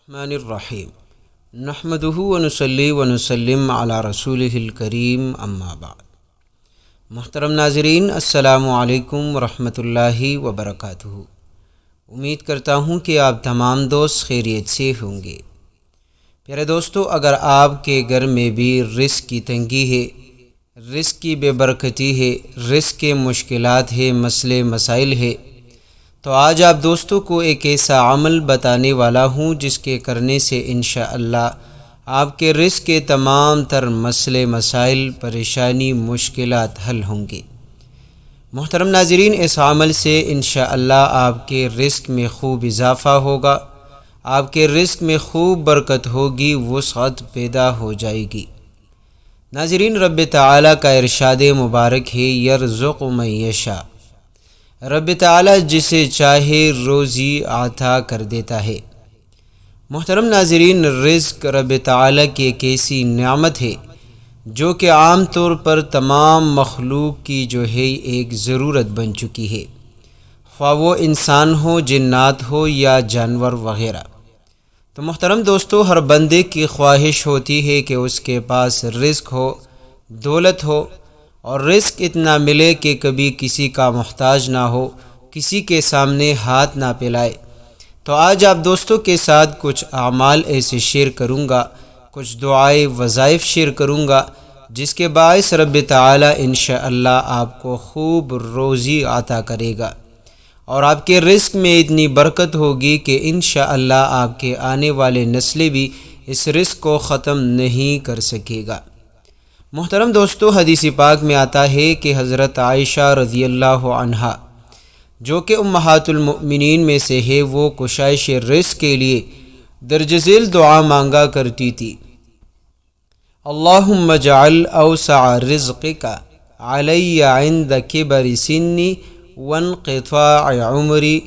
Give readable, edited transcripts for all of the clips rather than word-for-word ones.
الرحمن الرحیم نحمدہ ونصلی ونسلم علی رسولہ الکریم اما بعد۔ محترم ناظرین، السلام علیکم ورحمۃ اللہ وبرکاتہ۔ امید کرتا ہوں کہ آپ تمام دوست خیریت سے ہوں گے۔ پیارے دوستو، اگر آپ کے گھر میں بھی رزق کی تنگی ہے، رزق کی بے برکتی ہے، رزق کے مشکلات ہے، مسئلے مسائل ہے، تو آج آپ دوستوں کو ایک ایسا عمل بتانے والا ہوں جس کے کرنے سے انشاءاللہ آپ کے رزق کے تمام تر مسئلے مسائل، پریشانی، مشکلات حل ہوں گے۔ محترم ناظرین، اس عمل سے انشاءاللہ آپ کے رزق میں خوب اضافہ ہوگا، آپ کے رزق میں خوب برکت ہوگی، وسعت پیدا ہو جائے گی۔ ناظرین، رب تعالیٰ کا ارشاد مبارک ہے، یرزق من یشاء، رب تعالیٰ جسے چاہے روزی عطا کر دیتا ہے۔ محترم ناظرین، رزق رب تعالیٰ کی ایک ایسی نعمت ہے جو کہ عام طور پر تمام مخلوق کی ایک ضرورت بن چکی ہے، خواہ وہ انسان ہو، جنات ہو یا جانور وغیرہ۔ تو محترم دوستو، ہر بندے کی خواہش ہوتی ہے کہ اس کے پاس رزق ہو، دولت ہو، اور رزق اتنا ملے کہ کبھی کسی کا محتاج نہ ہو، کسی کے سامنے ہاتھ نہ پھیلائے۔ تو آج آپ دوستوں کے ساتھ کچھ اعمال ایسے شیئر کروں گا، کچھ دعائے وظائف شیئر کروں گا جس کے باعث رب تعالیٰ انشاءاللہ آپ کو خوب روزی عطا کرے گا، اور آپ کے رزق میں اتنی برکت ہوگی کہ انشاءاللہ آپ کے آنے والے نسلیں بھی اس رزق کو ختم نہیں کر سکے گا۔ محترم دوستو، حدیث پاک میں آتا ہے کہ حضرت عائشہ رضی اللہ عنہا، جو کہ امہات المؤمنین میں سے ہے، وہ کشائش رزق کے لیے درج ذیل دعا مانگا کرتی تھی، اللہم اجعل اوسع رزقک علی عند کبر سنی وانقطاع عمری۔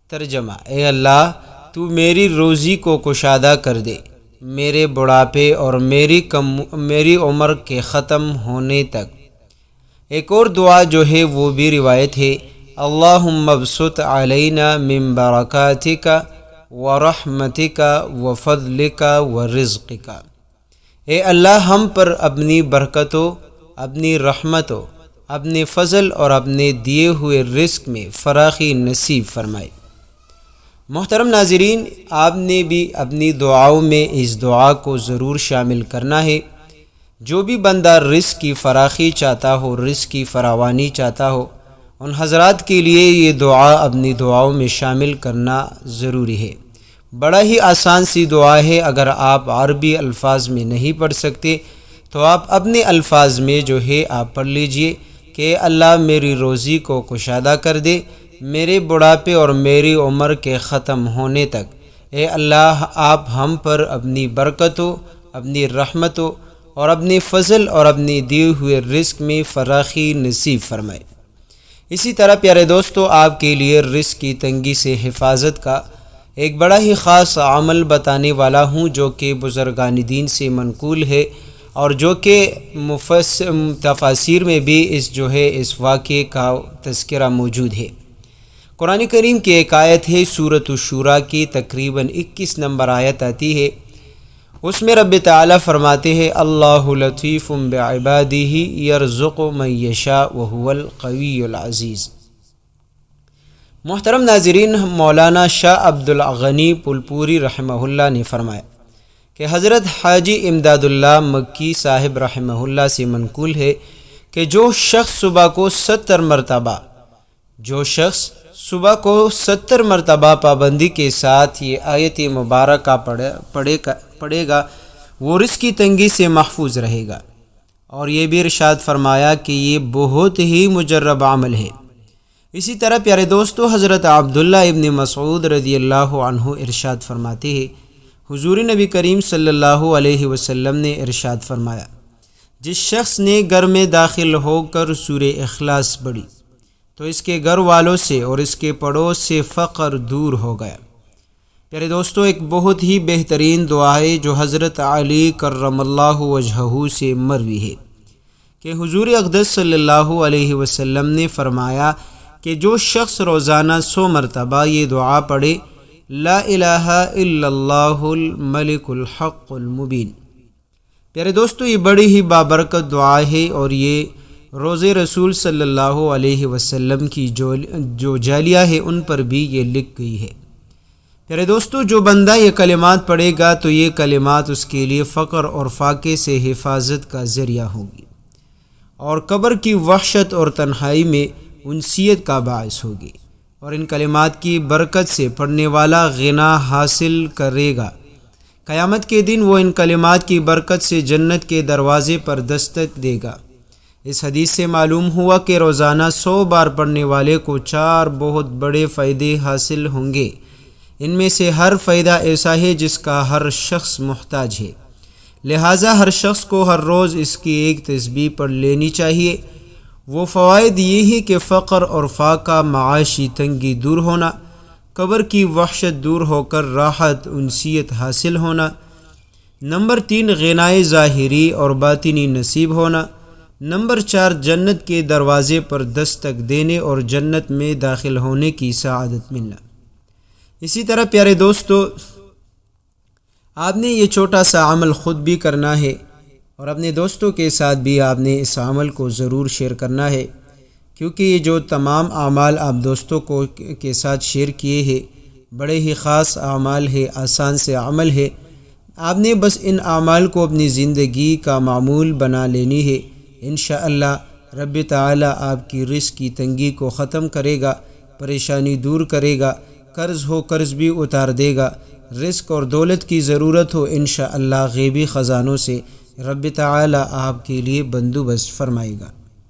ترجمہ: اے اللہ، تو میری روزی کو کشادہ کر دے، میرے بڑھاپے اور میری عمر کے ختم ہونے تک۔ ایک اور دعا وہ بھی روایت ہے، اللہم ابسط علینا من برکاتک ورحمتک وفضلک ورزقک۔ اے اللہ، ہم پر اپنی برکتوں، اپنی رحمتوں، اپنے فضل اور اپنے دیے ہوئے رزق میں فراخی نصیب فرمائے۔ محترم ناظرین، آپ نے بھی اپنی دعاؤں میں اس دعا کو ضرور شامل کرنا ہے۔ جو بھی بندہ رزق کی فراخی چاہتا ہو، رزق کی فراوانی چاہتا ہو، ان حضرات کے لیے یہ دعا اپنی دعاؤں میں شامل کرنا ضروری ہے۔ بڑا ہی آسان سی دعا ہے، اگر آپ عربی الفاظ میں نہیں پڑھ سکتے تو آپ اپنے الفاظ میں آپ پڑھ لیجئے کہ اللہ میری روزی کو کشادہ کر دے، میرے بڑھاپے اور میری عمر کے ختم ہونے تک۔ اے اللہ، آپ ہم پر اپنی برکتوں، اپنی رحمتوں اور اپنے فضل اور اپنے دیے ہوئے رزق میں فراخی نصیب فرمائے۔ اسی طرح پیارے دوستو، آپ کے لیے رزق کی تنگی سے حفاظت کا ایک بڑا ہی خاص عمل بتانے والا ہوں جو کہ بزرگان دین سے منقول ہے، اور جو کہ تفاسیر میں بھی اس واقعے کا تذکرہ موجود ہے۔ قرآن کریم کی ایک آیت ہے، سورۃ الشورى کی تقریباً 21 نمبر آیت آتی ہے، اس میں رب تعالیٰ فرماتے ہیں، اللہ لطیف بعبادہ یرزق من یشاء وہو القوی العزیز۔ محترم ناظرین، مولانا شاہ عبد الغنی پلپوری رحمہ اللہ نے فرمایا کہ حضرت حاجی امداد اللہ مکی صاحب رحمہ اللہ سے منقول ہے کہ جو شخص صبح کو 70 مرتبہ پابندی کے ساتھ یہ آیت مبارکہ پڑھے گا، وہ رزق کی تنگی سے محفوظ رہے گا۔ اور یہ بھی ارشاد فرمایا کہ یہ بہت ہی مجرب عمل ہے۔ اسی طرح پیارے دوستو، حضرت عبداللہ ابن مسعود رضی اللہ عنہ ارشاد فرماتے ہیں، حضور نبی کریم صلی اللہ علیہ وسلم نے ارشاد فرمایا، جس شخص نے گھر میں داخل ہو کر سورہ اخلاص پڑھی تو اس کے گھر والوں سے اور اس کے پڑوس سے فقر دور ہو گیا۔ پیارے دوستو، ایک بہت ہی بہترین دعا ہے جو حضرت علی کرم اللہ وجہہ سے مروی ہے کہ حضور اقدس صلی اللہ علیہ وسلم نے فرمایا کہ جو شخص روزانہ 100 مرتبہ یہ دعا پڑھے، لا الہ الا اللہ الملک الحق المبین۔ پیارے دوستو، یہ بڑی ہی بابرکت دعا ہے اور یہ روض رسول صلی اللہ علیہ وسلم کی جو جالیہ ہے ان پر بھی یہ لکھ گئی ہے۔ پیارے دوستو، جو بندہ یہ کلمات پڑھے گا تو یہ کلمات اس کے لیے فقر اور فاقے سے حفاظت کا ذریعہ ہوگی اور قبر کی وحشت اور تنہائی میں انسیت کا باعث ہوگی، اور ان کلمات کی برکت سے پڑھنے والا غنا حاصل کرے گا۔ قیامت کے دن وہ ان کلمات کی برکت سے جنت کے دروازے پر دستک دے گا۔ اس حدیث سے معلوم ہوا کہ روزانہ 100 بار پڑھنے والے کو 4 بہت بڑے فائدے حاصل ہوں گے۔ ان میں سے ہر فائدہ ایسا ہے جس کا ہر شخص محتاج ہے، لہٰذا ہر شخص کو ہر روز اس کی ایک تسبیح پڑھ لینی چاہیے۔ وہ فوائد یہ ہے کہ فقر اور فاقہ، معاشی تنگی دور ہونا، قبر کی وحشت دور ہو کر راحت انسیت حاصل ہونا، نمبر 3 غنائے ظاہری اور باطنی نصیب ہونا، نمبر 4 جنت کے دروازے پر دستک دینے اور جنت میں داخل ہونے کی سعادت ملنا۔ اسی طرح پیارے دوستو، آپ نے یہ چھوٹا سا عمل خود بھی کرنا ہے اور اپنے دوستوں کے ساتھ بھی آپ نے اس عمل کو ضرور شیئر کرنا ہے، کیونکہ یہ جو تمام اعمال آپ دوستوں کے ساتھ شیئر کیے ہیں بڑے ہی خاص اعمال ہے، آسان سے عمل ہے۔ آپ نے بس ان اعمال کو اپنی زندگی کا معمول بنا لینی ہے۔ انشاءاللہ رب تعالی آپ کی رزق کی تنگی کو ختم کرے گا، پریشانی دور کرے گا، قرض ہو قرض بھی اتار دے گا، رزق اور دولت کی ضرورت ہو انشاءاللہ غیبی خزانوں سے رب تعالی آپ کے لیے بندوبست فرمائے گا۔